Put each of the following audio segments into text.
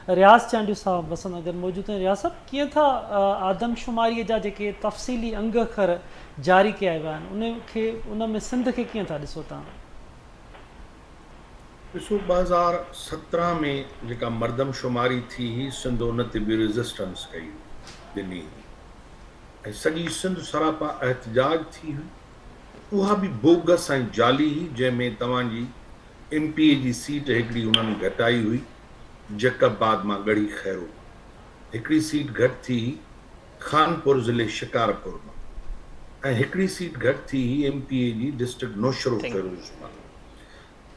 रियाज़ चांडियूं साहब बसंत नगर मौजूद हैं। रियाज़ साहब कीअं था आदमशुमारीअ जा जेके तफ़सीली अंग अखर जारी कया विया आहिनि उन में सिंध खे कीअं था ॾिसो तव्हां? ॾिसो 2017 में जेका मर्दमशुमारी थी हुई सिंध उन ते बि रेज़िस्टेंस कई ॾिनी हुई ऐं सॼी सिंध सरापा एहतजाज थी हुई। उहा बि बोगस ऐं जाली हुई, जंहिंमें तव्हांजी एमपीए जी सीट हिकिड़ी उन्हनि घटाई हुई जकबाद मां ॻड़ी खैरो मां, हिकिड़ी सीट घटि थी खानपुर ज़िले शिकारपुर मां, ऐं हिकिड़ी सीट घटि थी एमपीए जी डिस्ट्रिक्ट नौशरो फिरोज मां।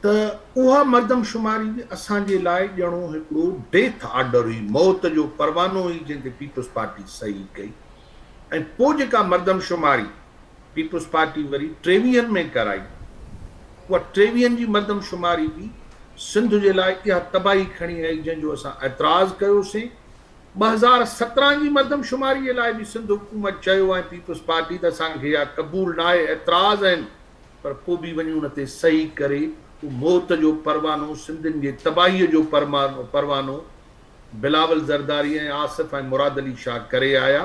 त उहा मर्दमशुमारी बि असांजे लाइ ॼणो हिकिड़ो डेथ ऑर्डर हुई, मौत जो परवानो हुई, जंहिं ते पीपल्स पार्टी सही कई। ऐं पोइ जेका मर्दमशुमारी पीपल्स पार्टी वरी 23 में कराई, उहा 23 जी मर्दमशुमारी बि सिंध जे लाइ इहा तबाही खणी आई, जंहिंजो असां एतिराज़ कयोसीं। 2017 जी मर्दमशुमारी जे लाइ बि सिंध हुकूमत चयो ऐं पीपल्स पार्टी त असांखे इहा क़बूल न आहे, एतिराज़ आहिनि, पर पोइ बि वञी उन ते सही करे मौत जो परवानो, सिंधियुनि जे तबाहीअ जो परवानो बिलावल ज़रदारी ऐं आसिफ ऐं मुराद अली शाह करे आया।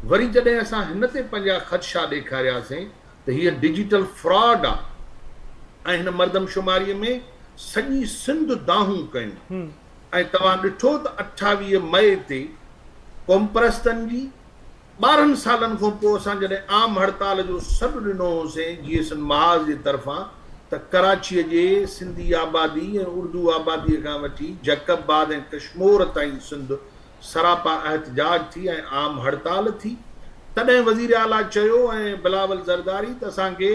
वरी जॾहिं असां हिन ते पंहिंजा ख़दशा ॾेखारियासीं त हीअ डिजिटल फ्रॉड आहे ऐं हिन मर्दमशुमारीअ में सॼी सिंध दाहूं कयूं। ऐं तव्हां ॾिठो त 28 मई ते कॉमप्रस्तनि जी 12 सालनि खां पोइ असां जॾहिं आम हड़ताल जो सॾु ॾिनो होसीं जीएसएन महाज़ जे तरफ़ां, त कराचीअ जे सिंधी आबादी ऐं उर्दू आबादीअ खां वठी जकबाद ऐं कश्मीर ताईं सिंध सरापा एहतजाज थी ऐं आम हड़ताल थी। तॾहिं वज़ीर आला चयो ऐं बिलावल ज़रदारी त असांखे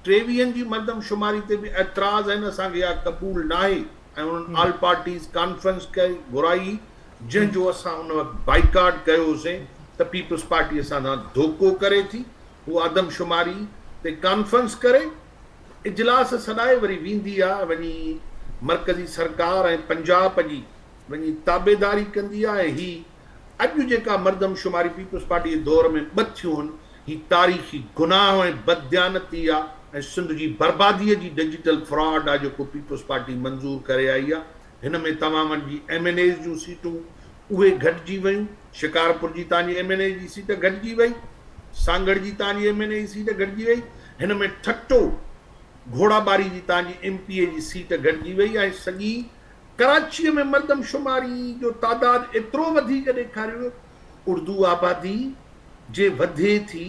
23 जी मर्दमशुमारी ते बि एतिराज़ आहिनि, असांखे इहा क़बूल न आहे, ऐं उन्हनि ऑल पार्टीज़ कॉन्फ्रेंस कई घुराई, जंहिंजो असां उन वक़्तु बाइकाट कयोसीं त पीपल्स पार्टी असां सां धोखो करे थी। उहा आदमशुमारी ते कॉन्फ्रेंस करे इजलास सॾाए वरी वेंदी आहे, वञी मरकज़ी सरकार ऐं पंजाब जी वञी ताबेदारी कंदी आहे। ही अॼु जेका मर्दमशुमारी पीपल्स पार्टी जे दौर में ॿ थियूं आहिनि, ही तारीख़ी गुनाह ऐं बददियानती आहे ऐं सिंध जी बर्बादीअ जी डिजिटल फ्रॉड आहे जेको पीपल्स पार्टी मंज़ूर करे आई आहे। हिन में तमामनि जी MNA जूं सीटूं उहे घटिजी वयूं। शिकारपुर जी तव्हांजी MNA जी सीट घटिजी वई, सांगड़ जी तव्हांजी MNA जी सीट घटिजी वई। हिन में ठट्टो घोड़ाबारी जी तव्हांजी MPA जी सीट घटिजी वई ऐं सॼी कराचीअ में मर्दमशुमारी जो तादाद एतिरो वधीक ॾेखारियो। उर्दू आबादी जे वधे थी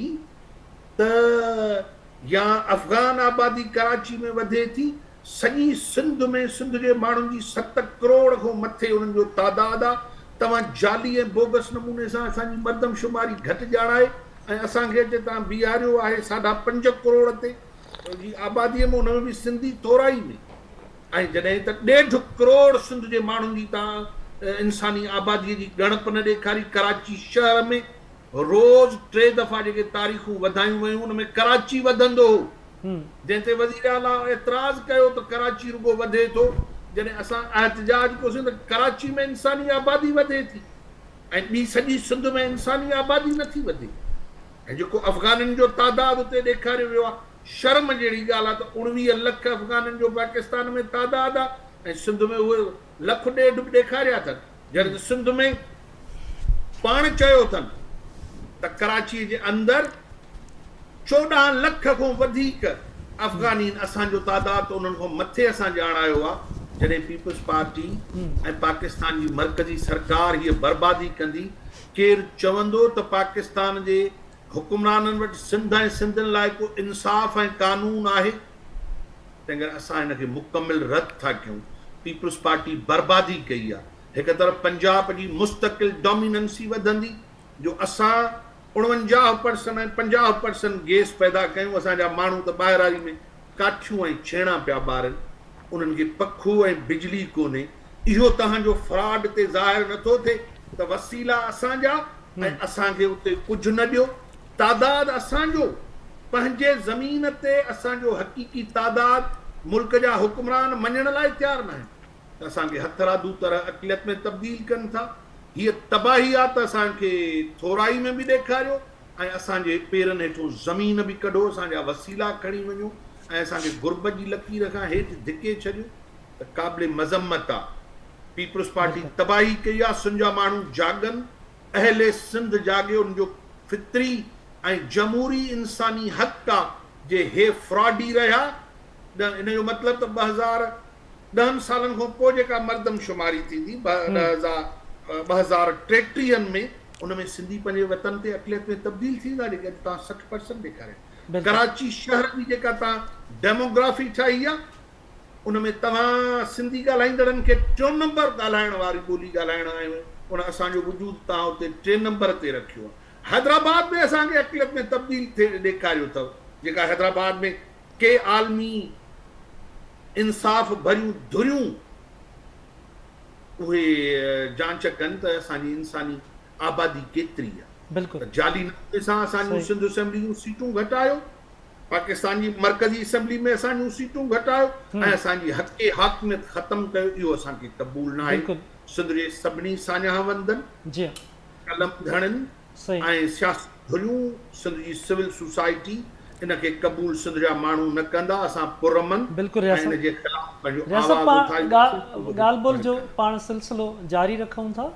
त या अफ़गान आबादी कराची में वधे थी, सॼी सिंध में सिंध जे माण्हुनि जी 7 करोड़ खां मथे उन्हनि जो तादाद आहे। तव्हां जाली ऐं बोगस नमूने सां असांजी मर्दमशुमारी घटि ॼाणाए ऐं असांखे अचे तव्हां बीहारियो आहे 5.5 करोड़ ते जी आबादीअ में, उन में बि सिंधी थोराई में। ऐं जॾहिं त 1.5 करोड़ सिंध जे माण्हुनि जी तव्हां इंसानी आबादीअ जी ॻणप न ॾेखारी। कराची शहर में रोज़ 3 दफ़ा जेके तारीख़ूं वधायूं वयूं, उन में कराची वधंदो हो, जंहिं ते वज़ीर आला एतिराज़ कयो त कराची रुगो वधे थो। जॾहिं असां एहतजाज कयोसीं त कराची में इंसानी आबादी वधे थी ऐं ॿी सॼी सिंध में इंसानी आबादी नथी वधे। ऐं जेको अफ़गाननि जो तादाद उते ॾेखारियो वियो आहे, शर्म जहिड़ी ॻाल्हि आहे त 19 लख अफ़गाननि जो पाकिस्तान में तादाद आहे ऐं सिंध में उहे 1.5 लख बि ॾेखारिया अथनि, जॾहिं सिंध में पाण चयो अथनि त कराचीअ जे अंदरि 14 लख खां वधीक अफ़गानी असांजो तादाद उन्हनि खां मथे असां ॼाणायो आहे। जॾहिं पीपल्स पार्टी ऐं पाकिस्तान जी मरकज़ी सरकार हीअ बर्बादी कंदी, केरु चवंदो त पाकिस्तान जे हुकुमराननि वटि सिंध ऐं सिंधियुनि लाइ को इंसाफ़ ऐं कानून आहे, तंहिं करे असां हिनखे मुकमिल रद्द था कयूं। पीपल्स पार्टी बर्बादी कई आहे। हिकु तरफ़ पंजाब जी मुस्तक़िल डोमिनेंसी वधंदी, जो असां 49% ऐं 50% गैस पैदा कयूं, असांजा माण्हू त ॿाहिरारी में काठियूं ऐं छेणा पिया ॿारनि, उन्हनि खे पखो ऐं बिजली कोन्हे। इहो तव्हांजो फ्रॉड ते ज़ाहिर नथो थिए त वसीला असांजा ऐं असांखे उते कुझु न ॾियो। तादाद असांजो पंहिंजे ज़मीन ते असांजो हक़ीक़ी तादाद मुल्क जा हुक्मरान मञण लाइ तयारु न आहिनि, त असांखे हथरादू तरह अक़लियत में तब्दील कनि था। हीअ तबाही आहे त असांखे थोराई में बि ॾेखारियो ऐं असांजे पेरनि हेठो ज़मीन बि कढो, असांजा वसीला खणी वञो ऐं असांखे गुरबत जी लकीर खां हेठि धिके छॾियो। त क़ाबिल मज़म्मत आहे पीपल्स पार्टी तबाही कई आहे, सिंध जा माण्हू जागनि, अहले सिंध जागे, उनजो फितरी ऐं जमहूरी इंसानी हक़ आहे जे हे फ्रॉडी रहिया। इन जो मतिलबु त 2010 सालनि खां पोइ जेका मर्दमशुमारी थींदी 2033 में, उन में सिंधी पंहिंजे वतन ते अक़लियत में तब्दील थींदा, जेके तव्हां 60% ॾेखारियो। कराची शहर जी जेका तव्हां डेमोग्राफी ठाही आहे, उन में तव्हां सिंधी ॻाल्हाईंदड़नि खे 3 नंबर ॻाल्हाइण वारी ॿोली ॻाल्हाइण आहियो, उन असांजो वजूद तव्हां उते 3 नंबर ते रखियो आहे। हैदराबाद में असांखे अक़लियत में तब्दील थिए ॾेखारियो अथव, जेका हैदराबाद में के आलमी इंसाफ़ भरियूं धुरियूं उहे जांच कनि त असांजी इंसानी आबादी केतिरी आहे। बिल्कुलु जाली नतीजे सां असांजूं सिंध असेंबली जूं सीटूं घटायो, पाकिस्तान जी मरकज़ी असेंबली में असांजूं सीटूं घटायो ऐं असांजी हक़े हाकिमियत ख़तमु कयो, इहो असांखे क़बूल न आहे। सिंध जे सभिनी सान्याहवंदनि, जी कलम धड़नि ऐं सियासी धुरियूं, सिंध जी सिविल सोसाइटी इनखे क़बूल सिंध जा माण्हू न कंदा। असां पुरमन बिल्कुलु जे ख़िलाफ़ पंहिंजो रियासत आवाज़ उथाईंदासीं। ॻाल्हि ॿोल जो पाण सिलसिलो जारी रखूं था।